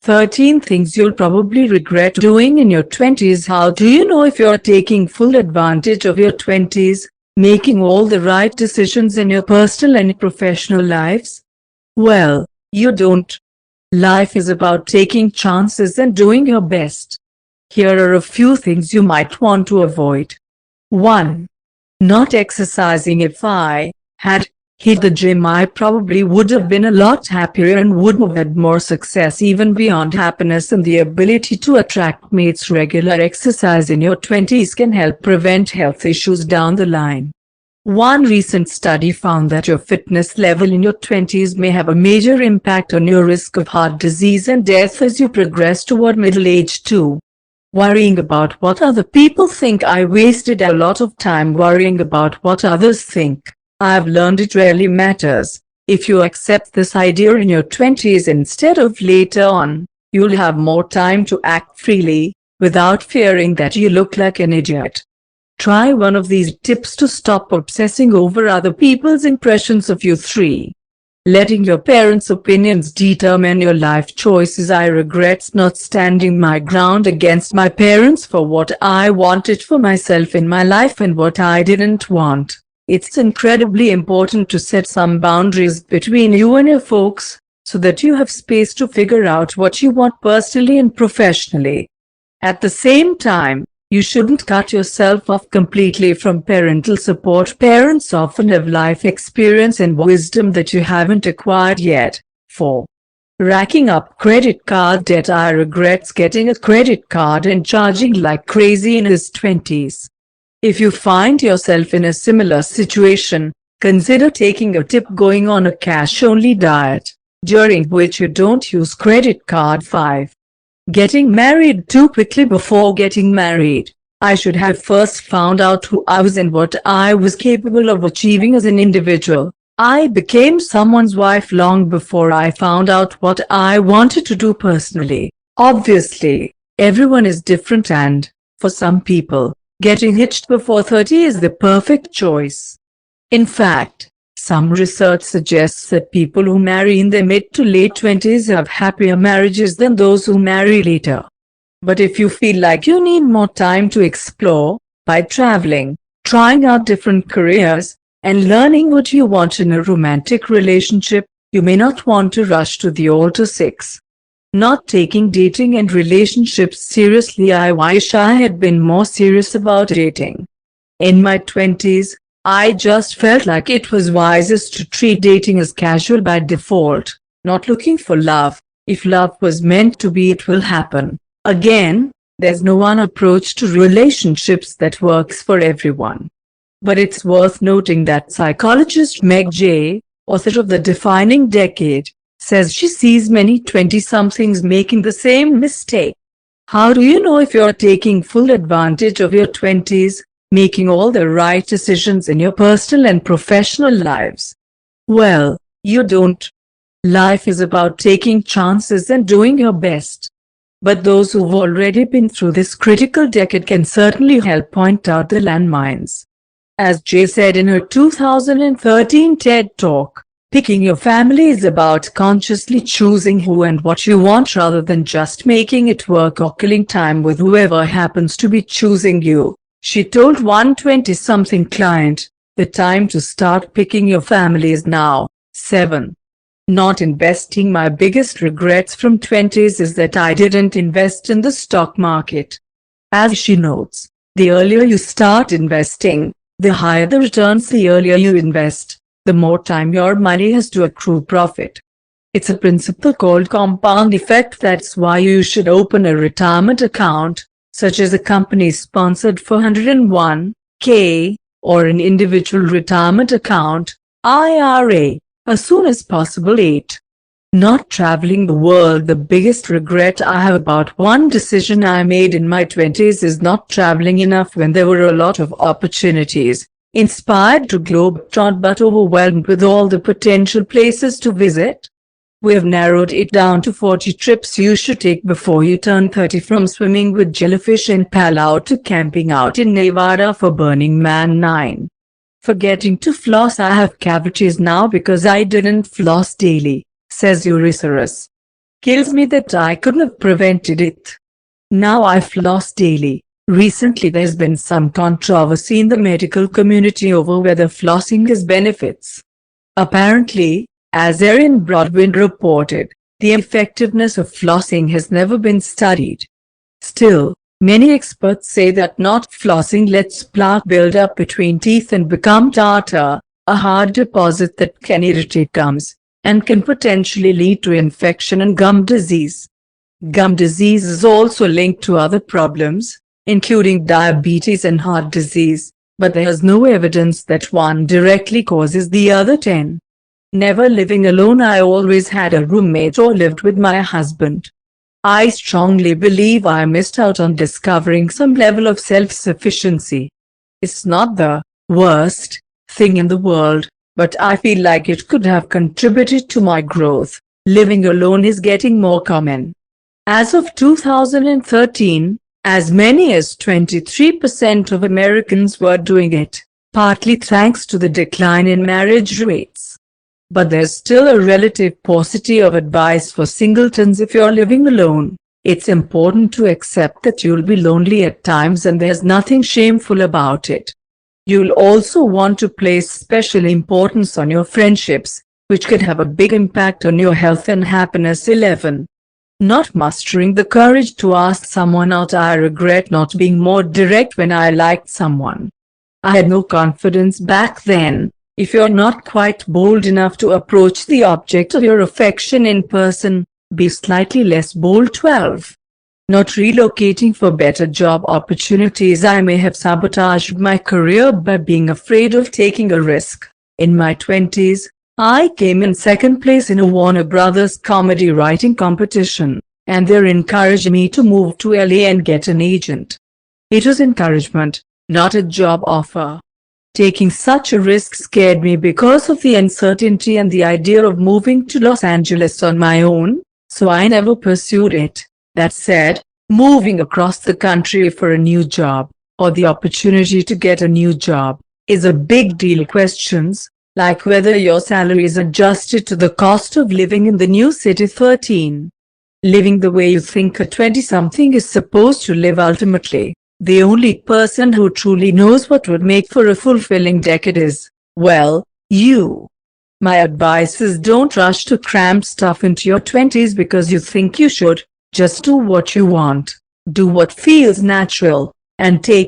13 things you'll probably regret doing in your 20s. How do you know if you're taking full advantage of your 20s, making all the right decisions in your personal and professional lives? Well, you don't. Life is about taking chances and doing your best. Here are a few things you might want to avoid. 1. Not exercising. If I had hit the gym, I probably would have been a lot happier and would have had more success even beyond happiness and the ability to attract mates. Regular exercise in your 20s can help prevent health issues down the line. One recent study found that your fitness level in your 20s may have a major impact on your risk of heart disease and death as you progress toward middle age too. Worrying about what other people think. I wasted a lot of time worrying about what others think. I've learned it rarely matters. If you accept this idea in your 20s instead of later on, you'll have more time to act freely, without fearing that you look like an idiot. Try one of these tips to stop obsessing over other people's impressions of you. 3. Letting your parents' opinions determine your life choices. I regret not standing my ground against my parents for what I wanted for myself in my life and what I didn't want. It's incredibly important to set some boundaries between you and your folks, so that you have space to figure out what you want personally and professionally. At the same time, you shouldn't cut yourself off completely from parental support. Parents often have life experience and wisdom that you haven't acquired yet. 4. Racking up credit card debt. I regrets getting a credit card and charging like crazy in his 20s. If you find yourself in a similar situation, consider taking a tip, going on a cash-only diet, during which you don't use credit card. 5. Getting married too quickly. Before getting married, I should have first found out who I was and what I was capable of achieving as an individual. I became someone's wife long before I found out what I wanted to do personally. Obviously, everyone is different and, for some people, getting hitched before 30 is the perfect choice. In fact, some research suggests that people who marry in their mid to late 20s have happier marriages than those who marry later. But if you feel like you need more time to explore, by traveling, trying out different careers, and learning what you want in a romantic relationship, you may not want to rush to the altar. 6. Not taking dating and relationships seriously. I wish I had been more serious about dating. In my 20s, I just felt like it was wisest to treat dating as casual by default, not looking for love. If love was meant to be, it will happen. Again, there's no one approach to relationships that works for everyone. But it's worth noting that psychologist Meg J., author of The Defining Decade, says she sees many 20-somethings making the same mistake. How do you know if you're taking full advantage of your 20s, making all the right decisions in your personal and professional lives? Well, you don't. Life is about taking chances and doing your best. But those who've already been through this critical decade can certainly help point out the landmines. As Jay said in her 2013 TED Talk, picking your family is about consciously choosing who and what you want rather than just making it work or killing time with whoever happens to be choosing you. She told one 20-something client, "The time to start picking your family is now." 7. Not investing. My biggest regrets from 20s is that I didn't invest in the stock market. As she notes, the earlier you start investing, the higher the returns. The earlier you invest, the more time your money has to accrue profit. It's a principle called compound effect. That's why you should open a retirement account, such as a company-sponsored 401k, or an individual retirement account, IRA, as soon as possible. 8. Not traveling the world. The biggest regret I have about one decision I made in my 20s is not traveling enough when there were a lot of opportunities. Inspired to globetrot but overwhelmed with all the potential places to visit? We have narrowed it down to 40 trips you should take before you turn 30, from swimming with jellyfish in Palau to camping out in Nevada for Burning Man. 9. Forgetting to floss. I have cavities now because I didn't floss daily, says Eurycerus. Kills me that I couldn't have prevented it. Now I floss daily. Recently there's been some controversy in the medical community over whether flossing has benefits. Apparently, as Erin Broadwind reported, the effectiveness of flossing has never been studied. Still, many experts say that not flossing lets plaque build up between teeth and become tartar, a hard deposit that can irritate gums, and can potentially lead to infection and gum disease. Gum disease is also linked to other problems, including diabetes and heart disease, but there is no evidence that one directly causes the other 10. Never living alone, I always had a roommate or lived with my husband. I strongly believe I missed out on discovering some level of self-sufficiency. It's not the worst thing in the world, but I feel like it could have contributed to my growth. Living alone is getting more common. As of 2013, as many as 23% of Americans were doing it, partly thanks to the decline in marriage rates. But there's still a relative paucity of advice for singletons if you're living alone. It's important to accept that you'll be lonely at times and there's nothing shameful about it. You'll also want to place special importance on your friendships, which could have a big impact on your health and happiness. 11. Not mustering the courage to ask someone out. I regret not being more direct when I liked someone. I had no confidence back then. If you're not quite bold enough to approach the object of your affection in person, be slightly less bold. 12. Not relocating for better job opportunities. I may have sabotaged my career by being afraid of taking a risk. In my 20s, I came in second place in a Warner Brothers comedy writing competition, and they encouraged me to move to LA and get an agent. It was encouragement, not a job offer. Taking such a risk scared me because of the uncertainty and the idea of moving to Los Angeles on my own, so I never pursued it. That said, moving across the country for a new job, or the opportunity to get a new job, is a big deal. Questions, like whether your salary is adjusted to the cost of living in the new city. 13. Living the way you think a 20-something is supposed to live. Ultimately, the only person who truly knows what would make for a fulfilling decade is, well, you. My advice is don't rush to cram stuff into your 20s because you think you should. Just do what you want, do what feels natural, and take